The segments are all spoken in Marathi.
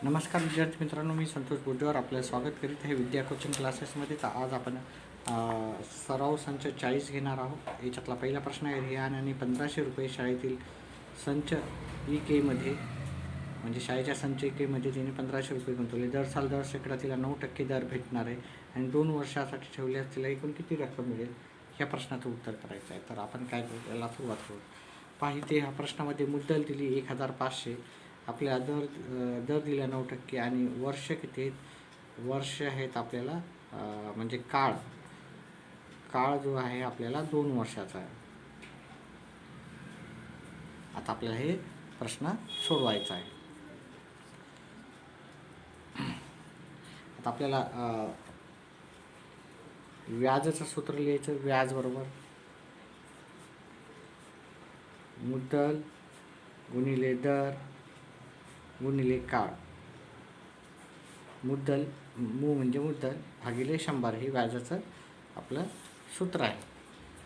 नमस्कार विद्यार्थी मित्रांनो, मी संतोष बोडेवर आपलं स्वागत करीत आहे विद्या कोचिंग क्लासेसमध्ये. तर आज आपण सराव संच 40 घेणार आहोत. याच्यातला पहिला प्रश्न आहे, रिहानाने 1500 रुपये शाळेतील संच केमध्ये म्हणजे शाळेच्या संच केमध्ये तिने 1500 रुपये गुंतवले. दर साल दर शेकडा तिला 9% दर भेटणार आहे आणि 2 वर्षासाठी ठेवल्यास तिला एकूण किती रक्कम मिळेल, ह्या प्रश्नाचं उत्तर करायचं आहे. तर आपण काय करू, याला सुरुवात करू. पाहिजे ह्या प्रश्नामध्ये मुद्दल दिली 1500, आपल्या दर दिला 9% आणि वर्ष किती आहेत, वर्ष आहेत आपल्याला म्हणजे काळ जो आहे आपल्याला 2 वर्षाचा आहे. आता आपल्याला हे प्रश्न सोडवायचा आहे. आता आपल्याला व्याजाचं सूत्र लिहायचं. व्याज बरोबर मुद्दल गुणिले दर गुणिले काळ. मुद्दल म्हणजे मुद्दल भागिले 100 हे व्याजाचं आपलं सूत्र आहे.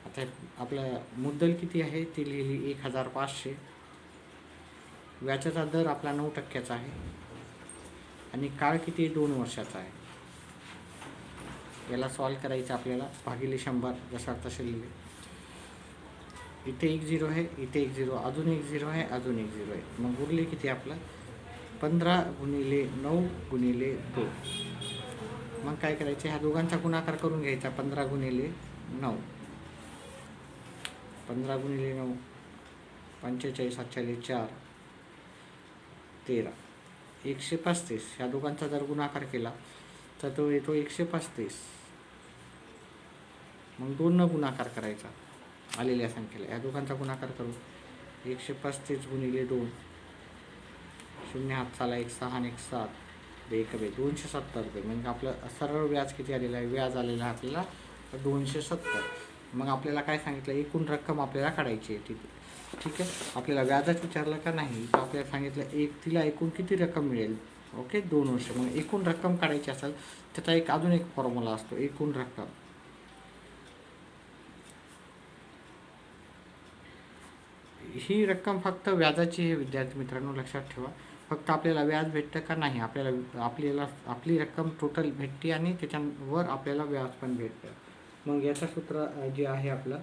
आता आपलं मुद्दल किती आहे ती लिहिली 1500. व्याजाचा दर आपला 9% आहे आणि काळ किती 2 वर्षाचा आहे. याला सॉल्व करायचं आपल्याला. भागिले 100 जसा तसे लिहिले. इथे 1 0 आहे, इथे 1 0, अजून 1 0 आहे, अजून 1 0 आहे. मग उरले किती आपलं 15 गुणिले 9 गुणिले 2. मग काय करायचे, ह्या दोघांचा गुणाकार करून घ्यायचा. 15 गुणिले 9, 15 गुणिले 9 45, 47, 4, 13, 135. ह्या दोघांचा जर गुणाकार केला तर तो येतो 135. मग 2 न गुणाकार करायचा आलेल्या संख्येला. या दोघांचा गुणाकार करून 135 गुणिले 2, 0 हात चाला, 1 6 आणि 1 7, 1 270 रुपये. म्हणजे आपलं सरळ व्याज किती आलेलं आहे, व्याज आलेलं आहे आपल्याला 270. मग आपल्याला काय सांगितलं, एकूण रक्कम आपल्याला काढायची आहे तिथे. ठीक आहे, आपल्याला व्याजाच विचारलं का नाही, तर आपल्याला सांगितलं तिला एकूण किती रक्कम मिळेल. ओके, 2 वर्ष. मग एकूण रक्कम काढायची असेल त्याचा अजून एक फॉर्म्युला असतो, एकूण रक्कम. ही रक्कम फक्त व्याजाची आहे विद्यार्थी मित्रांनो, लक्षात ठेवा. फक्त आपल्याला व्याज भेटतं का नाही, आपली रक्कम टोटल भेटते आणि त्याच्यावर आपल्याला व्याज पण भेटतं. मग याचं सूत्र जे आहे आपलं,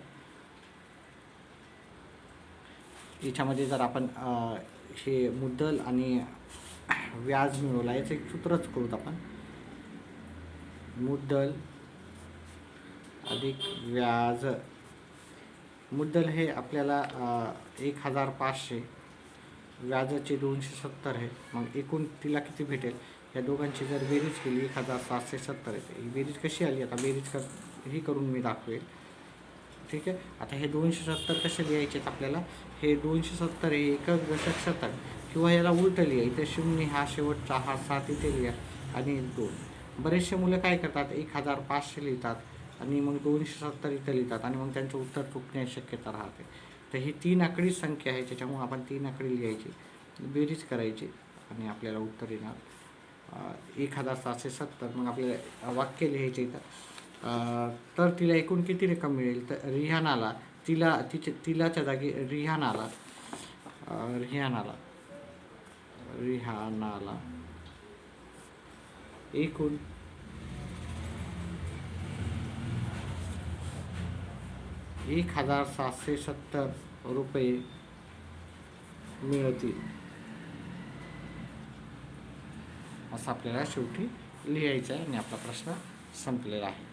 याच्यामध्ये जर आपण हे मुद्दल आणि व्याज मिळवला याचं एक सूत्रच करूत आपण. मुद्दल अधिक व्याज. मुद्दल हे आपल्याला 1500, व्याजाचे 270 आहे. मग एकूण तिला किती भेटेल, या दोघांची जर बेरीज केली 1770 येते. ही बेरीज कशी आली, आता बेरीज ही करून मी दाखवेल. ठीक आहे, आता हे 270 कसे लिहायचे आपल्याला, हे 270 हे एकक दशक शतक, किंवा याला उलटं लिहा. इथे 0 हा शेवटचा, हा 7 इथे लिहा आणि 2. बरेचसे मुलं काय करतात, 1500 लिहितात आणि मग 270 इथं लिहितात आणि मग त्यांचं उत्तर चुकण्याची शक्यता राहते. तर ही 3 आकडी संख्या आहे, त्याच्यामुळे आपण 3 आकडी लिहायची, बेरीज करायची आणि आपल्याला उत्तर येणार 1770. मग आपल्याला वाक्य लिहायचे इथं. तर तिला एकूण किती रक्कम मिळेल, तर रिहानाला तिलाच्या जागी रिहानाला एकूण 1770 रुपये मिळतील, असं आपल्याला शेवटी लिहायचं आहे आणि आपला प्रश्न संपलेला आहे.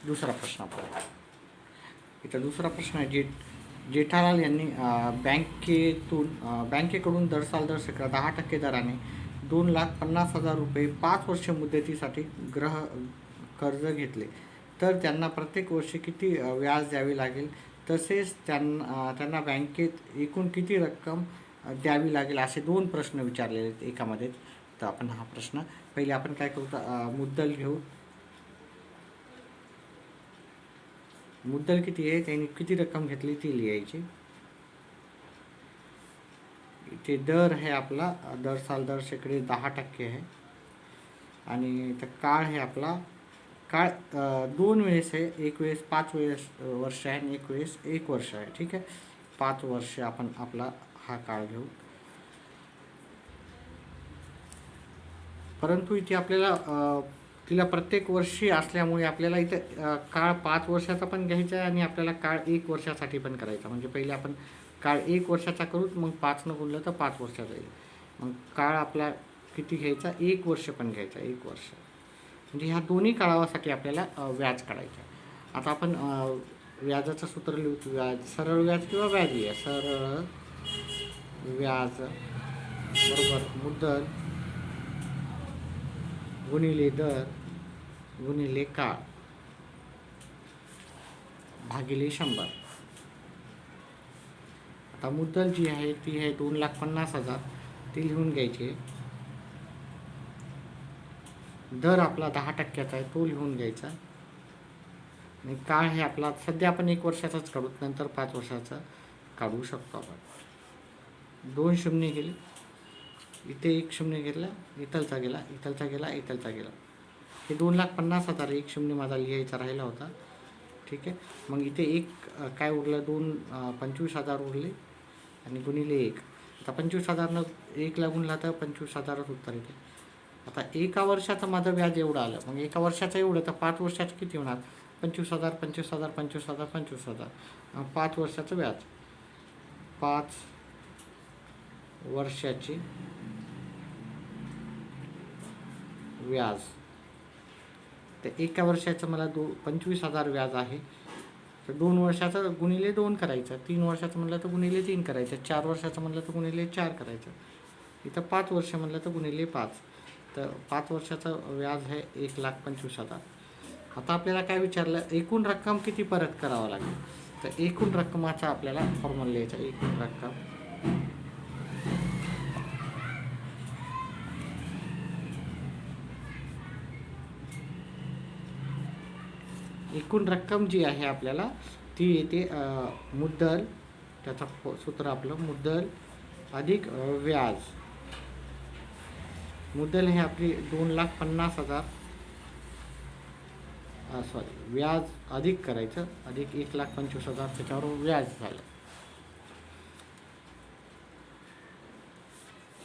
दुसरा प्रश्न आपल्याला इथं दुसरा प्रश्न आहे. जेठालाल यांनी बँकेकडून दर शेकडा 10% दराने 2,50,000 रुपये 5 वर्ष मुदतीसाठी कर्ज घेतले. तर त्यांना प्रत्येक वर्षी किती व्याज द्यावे लागेल, तसेच त्यांना बँकेत एकूण किती रक्कम द्यावी लागेल, असे 2 प्रश्न विचारलेले आहेत एकामध्ये. तर आपण हा प्रश्न पहिले आपण काय करू, मुद्दल घेऊ. मुद्दल किती आहे, त्यांनी किती रक्कम घेतली ती लिहायची. इथे दर आहे आपला दर शेकडे 10% आहे आणि तर काळ आहे आपला, काळ 2 वेळेस आहे. एक वेळेस 5 वर्ष आहे आणि एक वेळेस 1 वर्ष आहे. ठीक आहे, 5 वर्ष आपण आपला हा काळ घेऊ. परंतु इथे आपल्याला तिला प्रत्येक वर्षी असल्यामुळे आपल्याला इथे काळ 5 वर्षाचा पण घ्यायचा आहे आणि आपल्याला काळ 1 वर्षासाठी पण करायचा. म्हणजे पहिले आपण काळ 1 वर्षाचा करू, मग 5नं गुणलं तर 5 वर्षाचा येईल. मग काळ आपला किती घ्यायचा? 1 वर्ष पण घ्यायचा, 1 वर्ष. म्हणजे ह्या दोन्ही काळासाठी आपल्याला व्याज काढायचं आहे. आता आपण व्याजाचं सूत्र लिहू. व्याज, सरळ व्याज किंवा व्याज लिहा. सरळ व्याज बरोबर मुद्दल गुणिले दर गुणिले काळ भागिले 100. आता मुद्दल जी आहे ती आहे 2,50,000, ती लिहून घ्यायची. दर आपला 10% आहे, तो लिहून घ्यायचा. आणि काळ हे आपला सध्या आपण 1 वर्षाचाच काढू, नंतर 5 वर्षाचा काढू शकतो आपण. 2 शून्य गेले, इथे 1 शून्य गेला, इथलचा गेला, इथलचा गेला, इथलचा गेला. हे 2,50,000, 1 शून्य माझा लिहायचा राहिला होता. ठीक आहे. मग इथे एक काय उरलं? 25,000 उरले आणि गुणिले 1. आता 25,000नं 1ला गुणला तर 25,000च उत्तर येते. आता 1 वर्षाचं माझं व्याज एवढं आलं. मग 1 वर्षाचं एवढं, तर 5 वर्षाचं किती होणार? 25,000, 25,000, 25,000, 25,000. 5 वर्षाचं व्याज. 5 वर्षाची व्याज. तर 1 वर्षाचं मला 25,000 व्याज आहे. तर 2 वर्षाचं गुणिले 2 करायचं, 3 वर्षाचं म्हटलं तर गुणिले 3 करायचं, 4 वर्षाचं म्हटलं तर गुणिले 4 करायचं. इथं 5 वर्ष म्हटलं तर गुणिले 5. तर 5 वर्षाचं व्याज आहे 1,25,000. आता आपल्याला काय विचारलं? एकूण रक्कम किती परत करावं लागेल? तर एकूण रक्कमाचा आपल्याला फॉर्म्युला लिहायचा. एकूण रक्कम एकूण रक्कम जी आहे आपल्याला ती येते मुद्दल, त्याचं सूत्र आपलं मुद्दल अधिक व्याज. मुद्दल हे आपली 2,50,000, सॉरी व्याज अधिक करायचं, अधिक 1,25,000 त्याच्यावर व्याज झालं.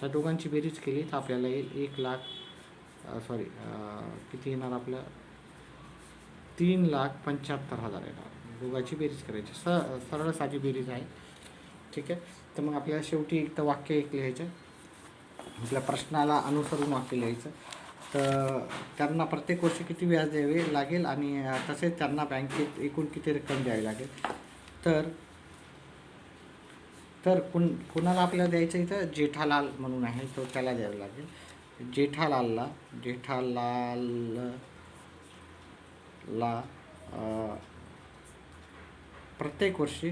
त्या दोघांची बेरीज केली तर आपल्याला येईल 1,00,000 किती येणार आपलं? 3,75,000 येणार. दोघांची बेरीज करायची. सरळ साधी बेरीज आहे. ठीक आहे. तर मग आपल्याला शेवटी एक तर वाक्य एक लिहायचं, आपल्या प्रश्नाला अनुसरून वाक्य लिहायचं. तर त्यांना प्रत्येक वर्षी किती व्याज द्यावे लागेल आणि तसेच त्यांना बँकेत एकूण किती रक्कम द्यावी लागेल. तर कुणाला आपल्याला द्यायचं? इथं जेठालाल म्हणून आहे, तो त्याला द्यावं लागेल. जेठालालला प्रत्येक वर्षी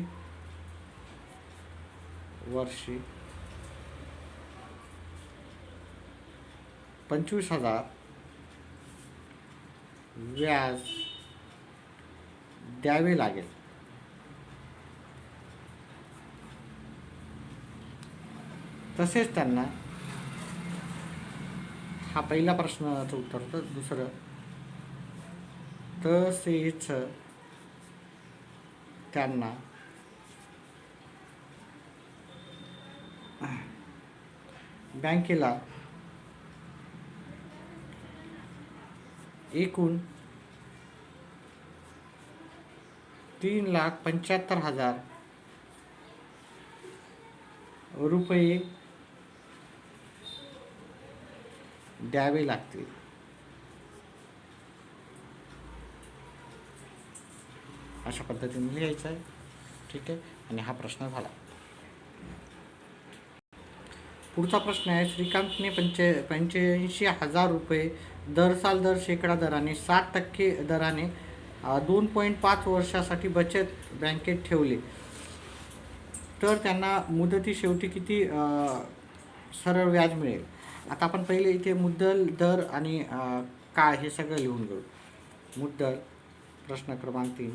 25,000 व्याज द्यावे लागेल. तसेच त्यांना, हा पहिला प्रश्नाचं उत्तर. तर दुसरं, तसेच त्यांना बँकेला एकूण 3,75,000 रुपये द्यावे लागतील. अशा पद्धतीने लिहायचं आहे. ठीक आहे. आणि हा प्रश्न झाला. पुढचा प्रश्न आहे, श्रीकांतने 85,000 रुपये दर साल दर शेकडा दराने 7% दराने 2.5 वर्षासाठी बचत बँकेत ठेवले. तर त्यांना मुदती शेवटी किती सरळ व्याज मिळेल? आता आपण पहिले इथे मुद्दल, दर आणि काळ हे सगळं लिहून घेऊ. मुद्दल, प्रश्न क्रमांक 3,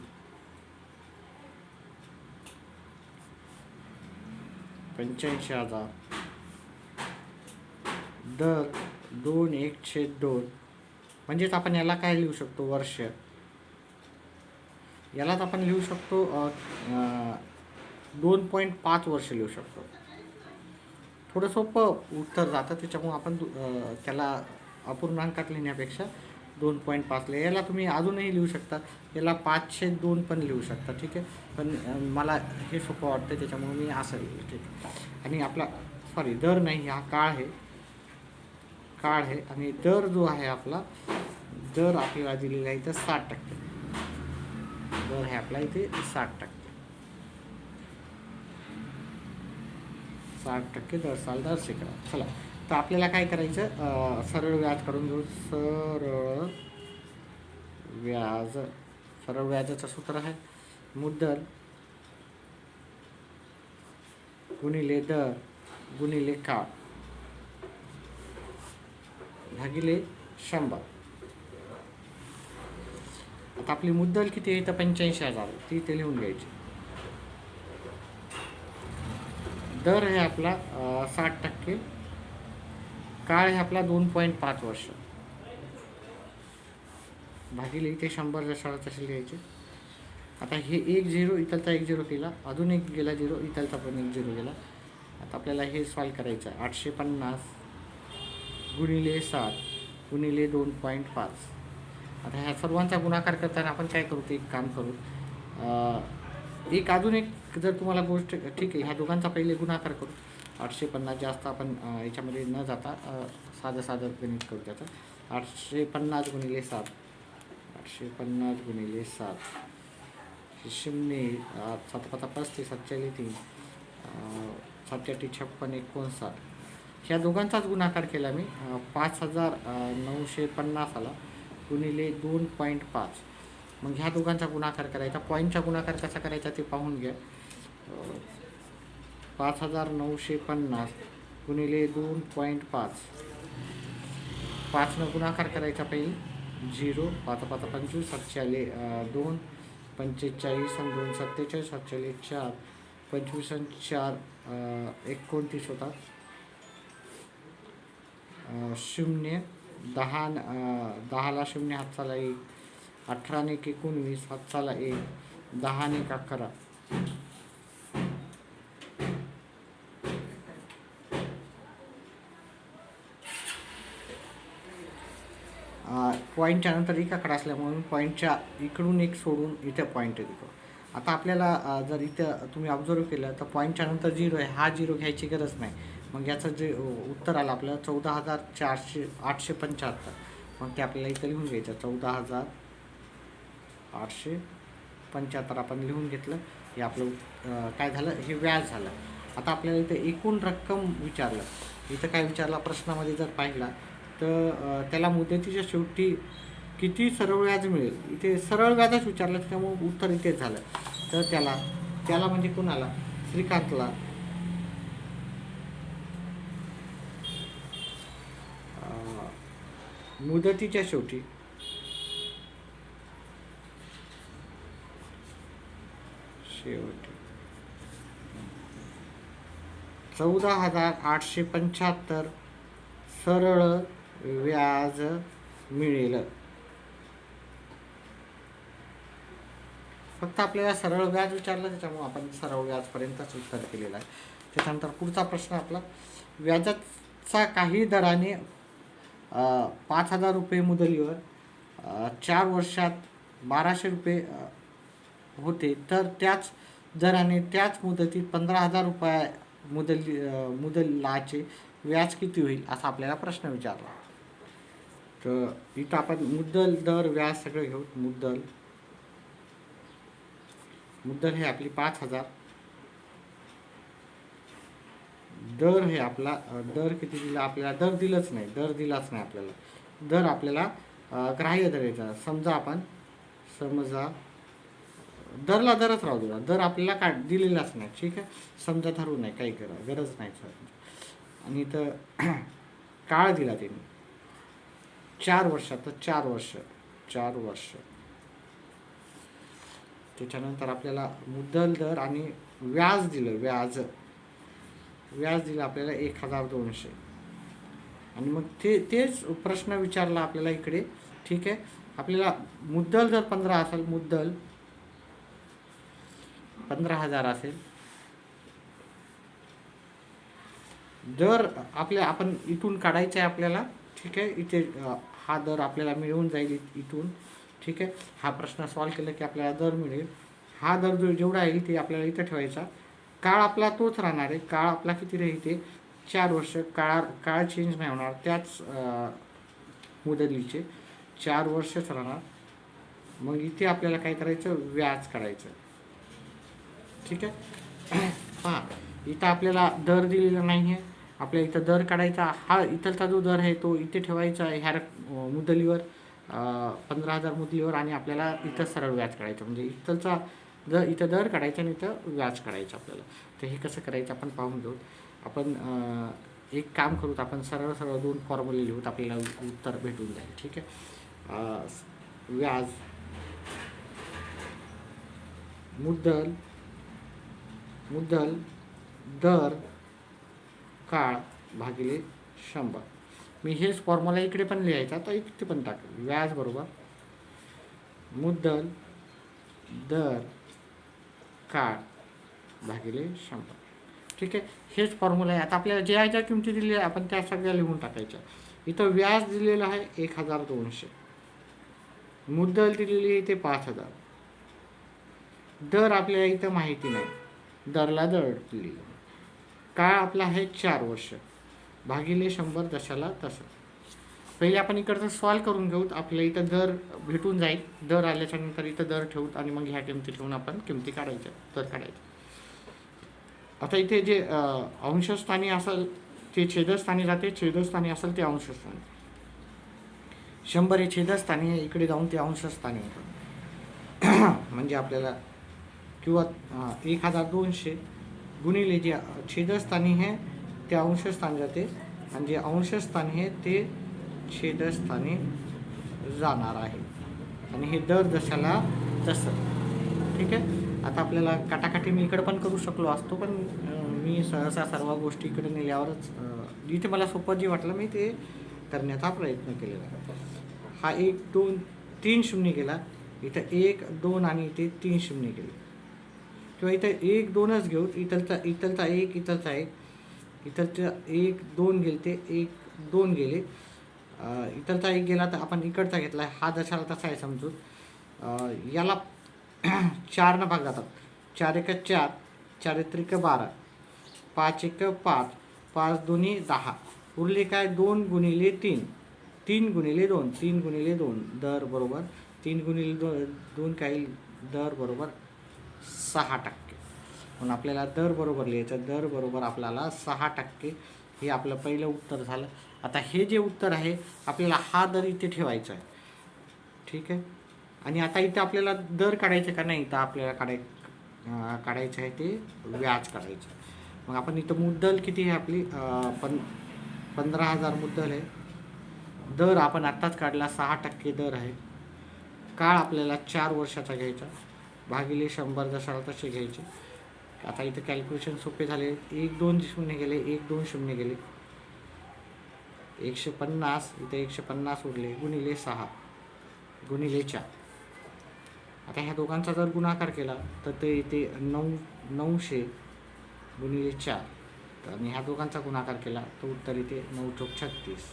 85,000, दर 2/1/2. म्हणजेच आपण याला काय लिहू शकतो? वर्ष. यालाच आपण लिहू शकतो 2.5 वर्ष लिहू शकतो. थोडं सोपं उत्तर जातं, त्याच्यामुळे आपण त्याला अपूर्णांकात लिहिण्यापेक्षा 2.5 याला तुम्ही अजूनही लिहू शकता, याला 5/2 पण लिहू शकता, ठीक आहे. पण मला हे सोपं वाटतं त्याच्यामुळे मी असं लिहिलं, ठीक आहे. आणि आपला दर नाही, हा काळ आहे आणि दर जो आहे आपला, दर आपल्याला दिलेला आहे इथं 60%. दर आहे आपला इथे 60%. 60% दर साल दर शेकडा. चला, तर आपल्याला काय करायचं, सरळ व्याज काढून घेऊ. सरळ व्याजाचं सूत्र आहे मुद्दल गुणिले दर गुणिले काळ भागिले 100. आता आपली मुद्दल किती आहे, तर 85,000, ती इथे लिहून घ्यायची. दर आहे आपला 60%, काळ आहे आपला 2.5 वर्ष, भागिले इथे 100 जसा तसे लिहायचे. आता हे 1 0 इथलचा 1 0 केला, अजून एक गेला 0, इथलचा पण 1 0 गेला. आता आपल्याला हे सॉल्व करायचं आहे. 850 गुणिले 7 गुणिले 2.5. आता ह्या सर्वांचा गुणाकार करताना आपण काय करू, ते एक काम करू. अजून एक जर तुम्हाला गोष्ट, ठीक आहे, ह्या दोघांचा पहिले गुणाकार करू. 850 जास्त आपण याच्यामध्ये न जाता साधं गणित करू त्याचं. 850 गुणिले 7, 850 गुणिले 7, 0 7 5 35 7 3 7 8 56 59. ह्या दोघांचाच गुणाकार केला मी. 5,950 आला गुणिले 2.5. मग ह्या दोघांचा गुणाकार करायचा. पॉईंटचा गुणाकार कसा करायचा ते पाहून घ्या. 5,950 गुणिले 2.5. 5 गुणाकार करायचा पहिले. 0 5 5 25 7 आले 2 45 आणि 2 47 7 आले 4 25 आणि 4 29 होता. 0 10ला 0 हातचाला 1, 18 आणि 19 हातचाला 1, 10 आणि 11. पॉईंटच्या नंतर एक आकडा असल्यामुळे पॉईंटच्या इकडून एक सोडून इथे पॉईंट देतो. आता आपल्याला जर इथं तुम्ही ऑब्झर्व केलं तर पॉईंटच्या नंतर 0 आहे, हा 0 घ्यायची गरज नाही. मग याचं जे उत्तर आलं आपलं 14,875. मग ते आपल्याला इथं लिहून घ्यायचं. 14,875 आपण लिहून घेतलं. हे आपलं काय झालं, हे व्याज झालं. आता आपल्याला इथं एकूण रक्कम विचारलं. इथं काय विचारला प्रश्नामध्ये जर पाहिला तर त्याला मुदतीच्या शेवटी किती सरळ व्याज मिळेल, इथे सरळ व्याजच विचारलं, त्यामुळे उत्तर इथेच झालं. तर त्याला म्हणजे कोणाला, श्रीकांतला मुदतीच्या शेवटी 14,875 सरळ व्याज मिळेल. फक्त आपल्याला सरळ व्याज विचारलं, त्याच्यामुळे आपण सरळ व्याजपर्यंतच उत्तर केलेलं आहे. त्याच्यानंतर पुढचा प्रश्न आपला, व्याजाचा काही दराने 5,000 रुपये मुदलीवर 4 वर्षात 1,200 रुपये होते, तर त्याच दराने त्याच मुदतीत 15,000 रुपये मुदलाचे व्याज किती होईल, असा आपल्याला प्रश्न विचारला. तर इथं आपण मुद्दल दर व्याज सगळं घेऊ. मुद्दल हे आपली 5,000. दर हे आपला, दर किती दिला आपल्याला, दर दिलाच नाही आपल्याला. दर आपल्याला ग्राह्य धरायचा. समजा दरला दरच राहू देला, दर आपल्याला दिलेलाच नाही, ठीक आहे. समजा धरू नाही, काही गरज नाही. आणि इथं काळ दिला त्यांनी 4 वर्षात, तर 4 वर्ष. त्याच्यानंतर आपल्याला मुद्दल दर आणि व्याज दिलं. व्याज दिलं आपल्याला 1,200. आणि मग तेच प्रश्न विचारला आपल्याला इकडे, ठीक आहे. आपल्याला मुद्दल जर 15 असेल, मुद्दल 15,000 असेल, दर आपण इथून काढायचं आहे आपल्याला ठीक आहे. इथे हा दर आपल्याला मिळून जाईल इथून. ठीक आहे. हा प्रश्न सॉल्व केला की आपल्याला दर मिळेल. हा दर जेवढा आहे ते आपल्याला इथं ठेवायचा. काळ आपला तोच राहणार आहे. काळ आपला किती राहील ते 4 वर्ष. काळ चेंज नाही होणार. त्याच मुदतीचे 4 वर्षच राहणार. मग इथे आपल्याला काय करायचं, व्याज काढायचं. ठीक आहे. पहा इथं आपल्याला दर दिलेला नाही आहे. आपल्याला इथं दर काढायचा. हा इथलचा जो दर आहे तो इथे ठेवायचा ह्या मुदलीवर 15,000 मुदलीवर, आणि आपल्याला इथं सरळ व्याज काढायचं. म्हणजे इथलचा इथं दर काढायचा आणि इथं व्याज काढायचं आपल्याला. तर हे कसं करायचं आपण पाहून घेऊ. आपण एक काम करूत, आपण सरळ सरळ 2 फॉर्म्युले लिहूत, आपल्याला उत्तर भेटून जाईल. ठीक आहे. व्याज मुद्दल दर काळ भागिले 100. मी हेच फॉर्म्युला इकडे पण लिहायचा, तर इथे पण टाक. व्याज बरोबर मुद्दल दर काळ भागिले 100. ठीक आहे. हेच फॉर्म्युला आहे. आता आपल्याला ज्या ज्या किमती दिलेल्या आहे आपण त्या सगळ्या लिहून टाकायच्या. इथं व्याज दिलेलं आहे 1,200. मुद्दल दिलेली आहे ते 5,000. दर आपल्याला इथं माहिती नाही. दरला दर दिलेला. काळ आपला आहे 4 वर्ष भागिले 100 जशाला तसं. पहिले आपण इकडचं सॉल्व करून घेऊत. आपल्याला इथं दर भेटून जाईल. दर आल्याच्या नंतर इथं दर ठेवूत आणि मग ह्या किमती ठेवून आपण किमती काढायच्या, दर काढायचे. आता इथे जे अंशस्थानी असेल ते छेदस्थानी जाते, छेदस्थानी असेल ते अंशस्थानी. 100 हे छेदस्थानी आहे, इकडे जाऊन ते अंशस्थानी होतं. म्हणजे आपल्याला किंवा 1,200 गुणिले जे छेदस्थानी आहे ते अंशस्थानी जाते, आणि जे अंशस्थानी आहे ते छेदस्थानी जाणार आहे. आणि हे दर जशाला तसं. ठीक आहे. आता आपल्याला काटाकाटी मी इकडे पण करू शकलो असतो, पण मी सहसा सर्व गोष्टी इकडे नेल्यावरच जिथे मला सोपं जे वाटलं मी ते करण्याचा प्रयत्न केलेला. हा 1 2 3 शून्य गेला. इथं 1 2 आणि इथे 3 शून्य गेले. किंवा इथं 1 2च घेऊ. इथलचा 1, इथलचा 1, इथलचा 1 2 गेले, ते 1 2 गेले. इथलचा 1 गेला तर आपण इकडचा घेतला. हा जशाला तसा आहे समजून. याला 4 न भाग जातात. 4 1 4, 4 3 12, 5 1 5, 5 2 10. उरले काय 2 गुणिले 3, 3 गुणिले 2, 3 गुणिले 2 दर बरोबर 3 गुणिले 2 काय दर बरोबर 6%. म्हणून आपल्याला दर बरोबर लिहायचं. दर बरोबर आपल्याला 6%. हे आपलं पहिलं उत्तर झालं. आता हे जे उत्तर आहे आपल्याला हा दर इथे ठेवायचा आहे. ठीक आहे. आणि आता इथं आपल्याला दर काढायचं का नाही, तर आपल्याला काढायचं आहे ते व्याज काढायचं. मग आपण इथं मुद्दल किती आहे आपली 15,000 मुद्दल आहे. दर आपण आत्ताच काढला 6% दर आहे. काळ आपल्याला 4 वर्षाचा घ्यायचा भागिले 100 जशाला तसे घ्यायचे. आता इथं कॅल्क्युलेशन सोपे झाले. 1 2 शून्य गेले, 1 2 शून्य गेले, 150. इथे 150 उरले गुणिले 6 गुणिले 4. आता ह्या दोघांचा जर गुणाकार केला तर ते इथे 900 गुणिले 4. आणि ह्या दोघांचा गुणाकार केला तर उत्तर इथे 9 चौक 36.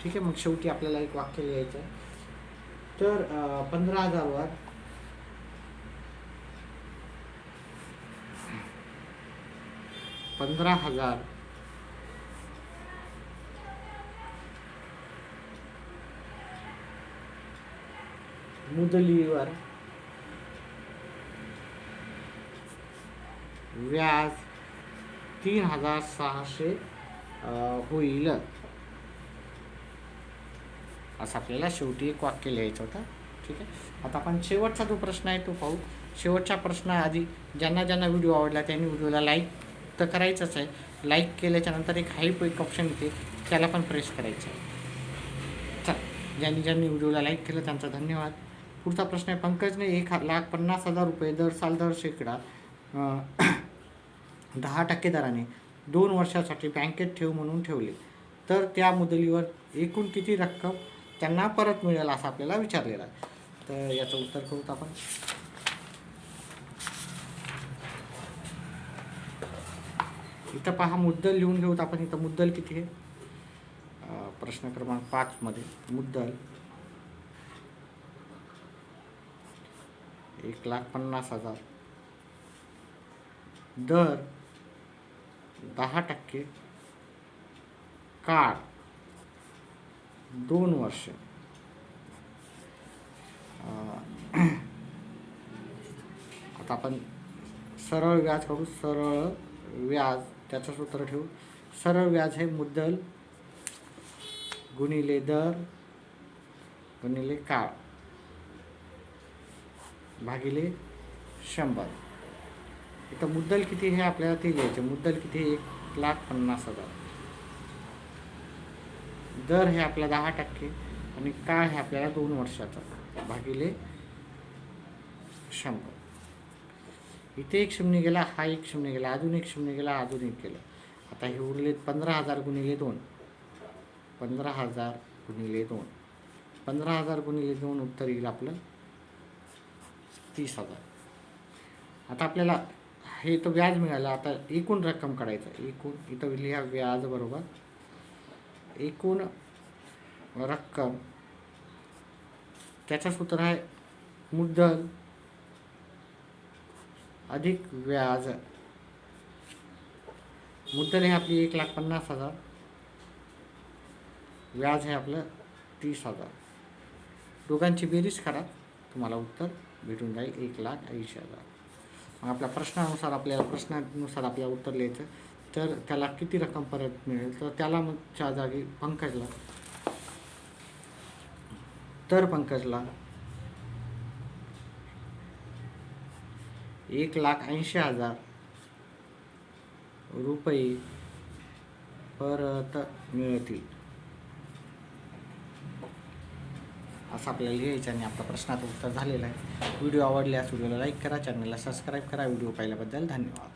ठीक आहे. मग शेवटी आपल्याला एक वाक्य लिहायचं आहे. तर 15,000 वर 15,000 मुदलीवर व्याज 3,600 होईल, असं आपल्याला शेवटी एक वाक्य लिहायचं होतं. ठीक आहे. आता आपण शेवटचा जो प्रश्न आहे तो पाहू. शेवटच्या प्रश्नाआधी ज्यांना ज्यांना व्हिडिओ आवडला त्यांनी व्हिडिओला लाईक तर करायचंच आहे. लाईक केल्याच्या नंतर एक ऑप्शन येते, त्याला पण प्रेस करायचं आहे. चल, ज्यांनी व्हिडिओला लाईक केलं त्यांचा धन्यवाद. पुढचा प्रश्न आहे. पंकजने 1,50,000 रुपये दर साल दर शेकडा 10% दराने 2 वर्षासाठी बँकेत ठेव म्हणून ठेवले, तर त्या मुदलीवर एकूण किती रक्कम त्यांना परत मिळेल असं आपल्याला विचारलेलं आहे. तर याचं उत्तर करूत आपण. इथं पहा मुद्दल लिहून घेऊत आपण. इथं मुद्दल किती आहे प्रश्न क्रमांक 5 मध्ये मुद्दल 1,50,000, दर 10%, काळ 2 वर्ष. आता आपण सरळ व्याज करू. सरळ व्याज त्याचं सूत्र ठेवू. सरळ व्याज हे मुद्दल गुणिले दर गुणिले काळ भागिले 100. इथं मुद्दल किती हे आपल्याला ते लिहायचे. मुद्दल किती? 1,50,000. दर हे आपला 10% आणि काळ हे आपल्याला 2 वर्षाचा भागिले 100. इथे एक शून्य गेला, हा एक शून्य गेला, अजून एक शून्य गेला, अजून एक गेला. आता हे उरले 15,000 गुणिले 2. 15,000 गुणिले 2. 15,000 गुणिले 2 उत्तर येईल आपलं 30,000. आता आपल्याला हे तर व्याज मिळालं. आता एकूण रक्कम काढायचं. एकूण इथं लिहा व्याज बरोबर एकूण रक्कम. त्याचं सूत्र आहे मुद्दल अधिक व्याज. मुद्दल हे आपली 1,50,000, व्याज हे आपलं 30,000. दोघांची बेरीज करा, तुम्हाला उत्तर भेटून जाईल 1,80,000. मग आपल्या प्रश्नानुसार आपल्याला उत्तर लिहायचं. तर त्याला किती रक्कम परत मिळेल? तर त्याला मग च्या जागी पंकजला 1,80,000 रुपये परत मिळतील असं आपल्याला लिहायचं. आणि आपल्या प्रश्नाचं उत्तर झालेलं आहे. व्हिडिओ आवडल्यास व्हिडिओला लाईक करा, चॅनलला सबस्क्राईब करा. व्हिडिओ पाहिल्याबद्दल धन्यवाद.